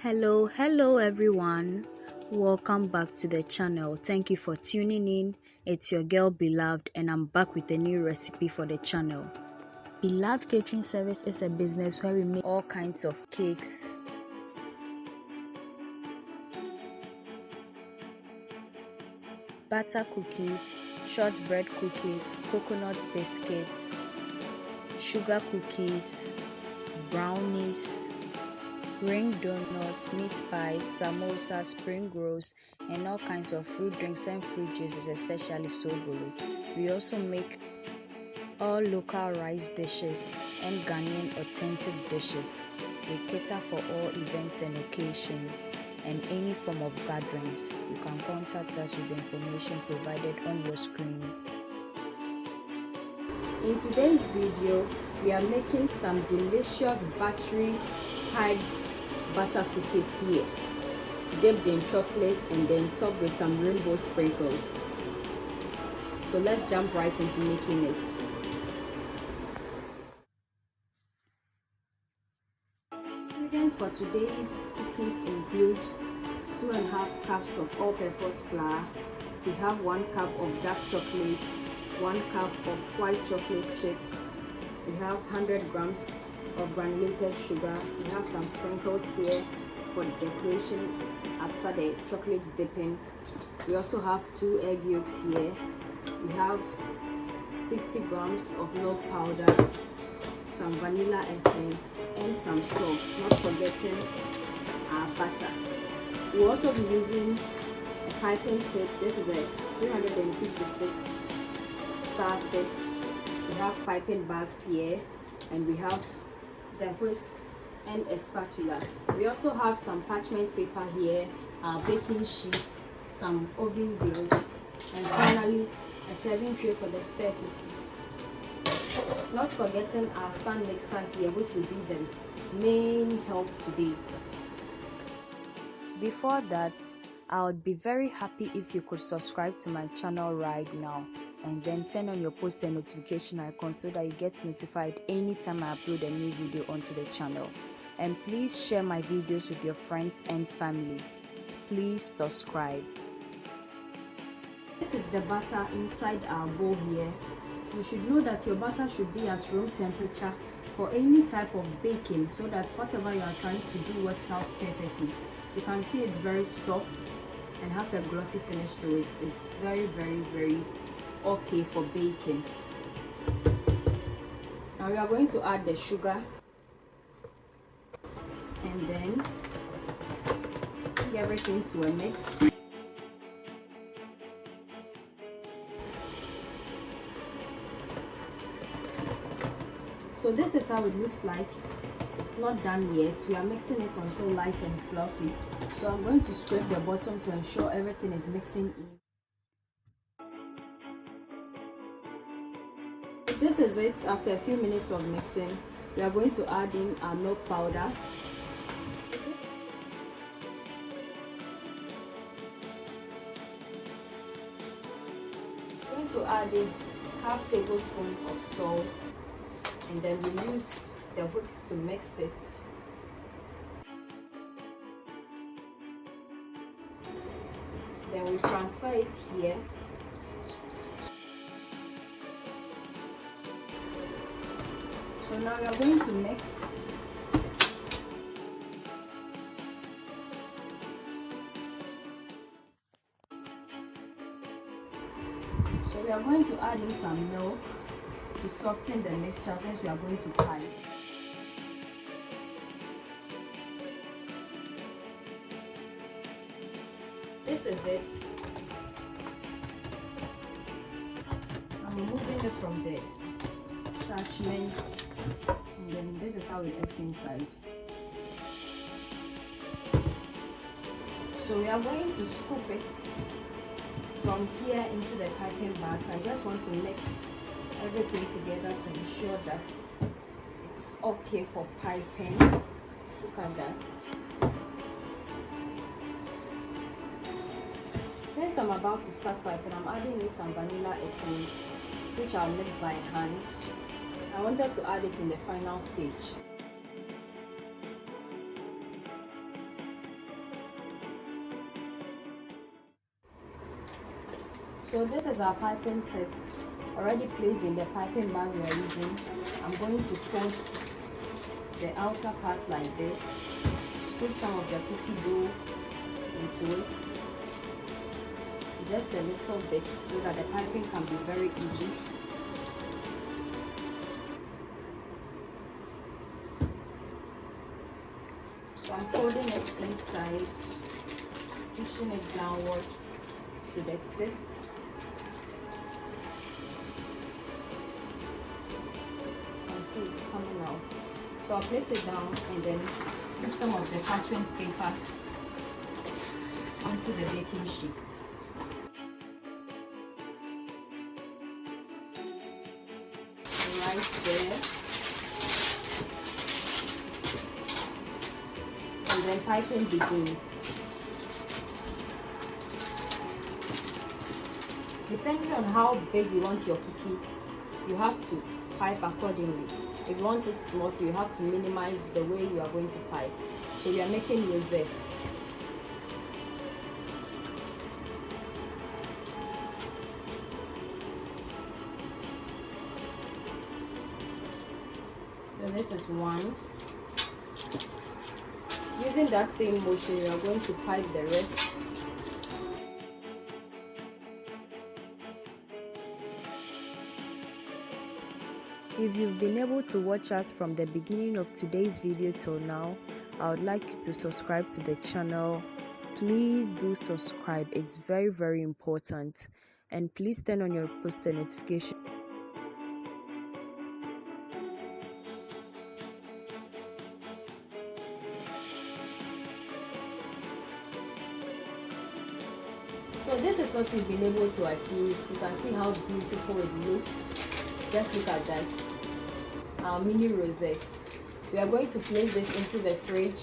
Hello everyone. Welcome back to the channel. Thank you for tuning in. It's your girl Beloved and I'm back with a new recipe for the channel. Beloved Catering Service is a business where we make all kinds of cakes, butter cookies, shortbread cookies, coconut biscuits, sugar cookies, brownies, ring donuts, meat pies, samosas, spring rolls, and all kinds of fruit drinks and fruit juices, especially sobolo. We also make all local rice dishes and Ghanaian authentic dishes. We cater for all events and occasions and any form of gatherings. You can contact us with the information provided on your screen. In today's video, we are making some delicious buttery pie butter cookies here, dipped in chocolate and then topped with some rainbow sprinkles. So let's jump right into making it. Ingredients for today's cookies include 2.5 cups of all-purpose flour. We have 1 cup of dark chocolate, 1 cup of white chocolate chips. We have 100 grams of granulated sugar. We have some sprinkles here for the decoration after the chocolate dipping. We also have 2 egg yolks here. We have 60 grams of milk powder, some vanilla essence, and some salt, not forgetting our butter. We'll also be using a piping tip. This is a 356 star tip. We have piping bags here, and we have the whisk and a spatula. We also have some parchment paper here, our baking sheets, some oven gloves, and finally a serving tray for the spare cookies. Not forgetting our stand mixer here, which will be the main help today. Before that, I would be very happy if you could subscribe to my channel right now and then turn on your post and notification icon so that you get notified anytime I upload a new video onto the channel. And please share my videos with your friends and family. Please subscribe. This is the butter inside our bowl here. You should know that your butter should be at room temperature for any type of baking so that whatever you are trying to do works out perfectly. You can see it's very soft and has a glossy finish to it. It's very okay for baking. Now we are going to add the sugar and then get everything to a mix. So this is how it looks like. It's not done yet. We are mixing it until light and fluffy. So I'm going to scrape the bottom to ensure everything is mixing in. This is it. After a few minutes of mixing, we are going to add in our milk powder. We're going to add in half tablespoon of salt, and then we use the whisk to mix it. Then we transfer it here. So now we are going to mix. So we are going to add in some milk to soften the mixture since we are going to pie. This is it. I'm removing it from the attachments, and then this is how it looks inside. So we are going to scoop it from here into the piping bags. I just want to mix everything together to ensure that it's okay for piping. Look at that. Since I'm about to start piping, I'm adding in some vanilla essence, which I'll mix by hand. I wanted to add it in the final stage. So this is our piping tip already placed in the piping bag we are using. I'm going to fold the outer part like this, scoop some of the cookie dough into it, just a little bit, so that the piping can be very easy. So I'm folding it inside, pushing it downwards to the tip. You can see it's coming out. So I'll place it down and then put some of the parchment paper onto the baking sheet. Right there. And then piping begins. Depending on how big you want your cookie, you have to pipe accordingly. If you want it small, you have to minimize the way you are going to pipe. So we are making rosettes. So this is one. Using that same motion, we are going to pipe the rest. If you've been able to watch us from the beginning of today's video till now, I would like you to subscribe to the channel. Please do subscribe, it's very, very important. And please turn on your post notification. So this is what we've been able to achieve. You can see how beautiful it looks. Just look at that. Our mini rosettes. We are going to place this into the fridge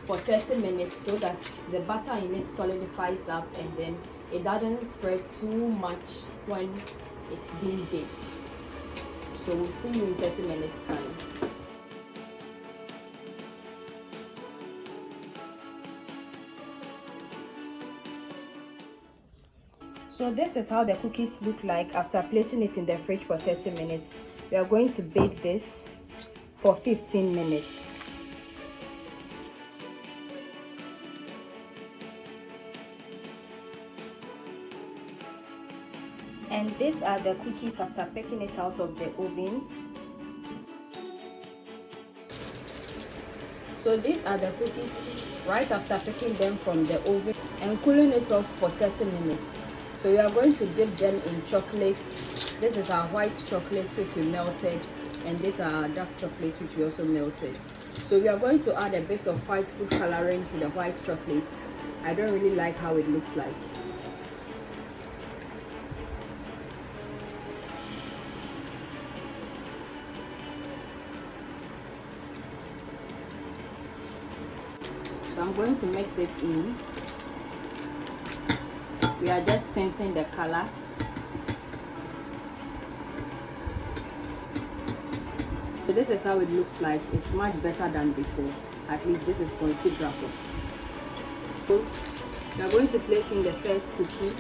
for 30 minutes so that the butter in it solidifies up and then it doesn't spread too much when it's being baked. So we'll see you in 30 minutes time. So this is how the cookies look like after placing it in the fridge for 30 minutes. We are going to bake this for 15 minutes. And these are the cookies after picking it out of the oven. So these are the cookies right after picking them from the oven and cooling it off for 30 minutes. So we are going to dip them in chocolate. This is our white chocolate which we melted, and this is our dark chocolate which we also melted. So we are going to add a bit of white food coloring to the white chocolates. I don't really like how it looks like. So I'm going to mix it in. We are just tinting the color. So this is how it looks like. It's much better than before. At least this is considerable. So we are going to place in the first cookie.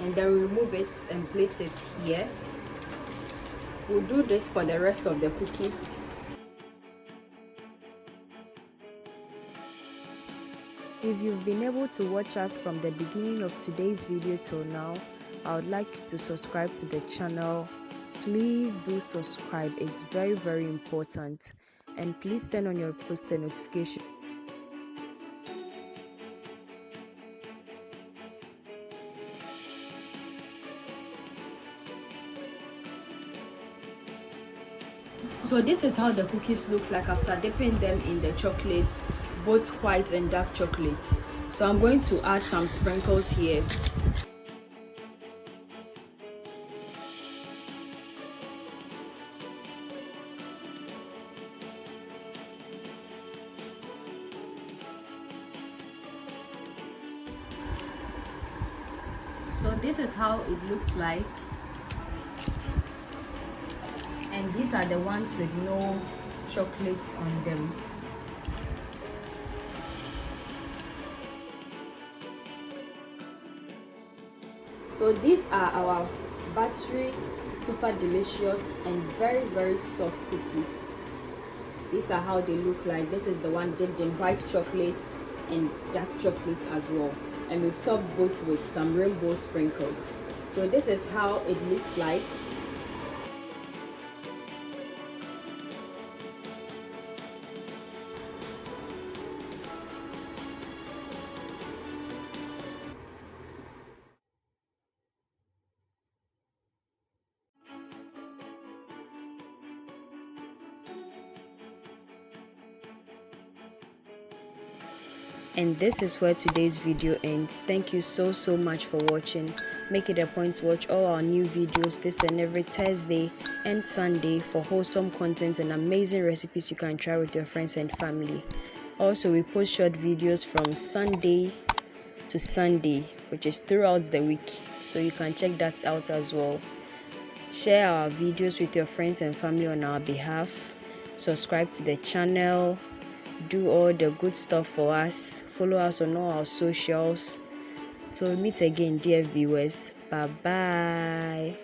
And then remove it and place it here. We'll do this for the rest of the cookies. If you've been able to watch us from the beginning of today's video till now, I would like you to subscribe to the channel. Please do subscribe, it's very, very important. And please turn on your post notification. So this is how the cookies look like after dipping them in the chocolates, both white and dark chocolates. So I'm going to add some sprinkles here. So this is how it looks like. And these are the ones with no chocolates on them. So these are our Buttery super delicious and very soft cookies. These are how they look like. This is the one dipped in white chocolate and dark chocolate as well, and we've topped both with some rainbow sprinkles. So this is how it looks like. And this is where today's video ends. Thank you so much for watching. Make it a point to watch all our new videos this and every Thursday and Sunday for wholesome content and amazing recipes you can try with your friends and family. Also, we post short videos from Sunday to Sunday, which is throughout the week, so you can check that out as well. Share our videos with your friends and family on our behalf. Subscribe to the channel. Do all the good stuff for us. Follow us on all our socials. So meet again, dear viewers. Bye bye.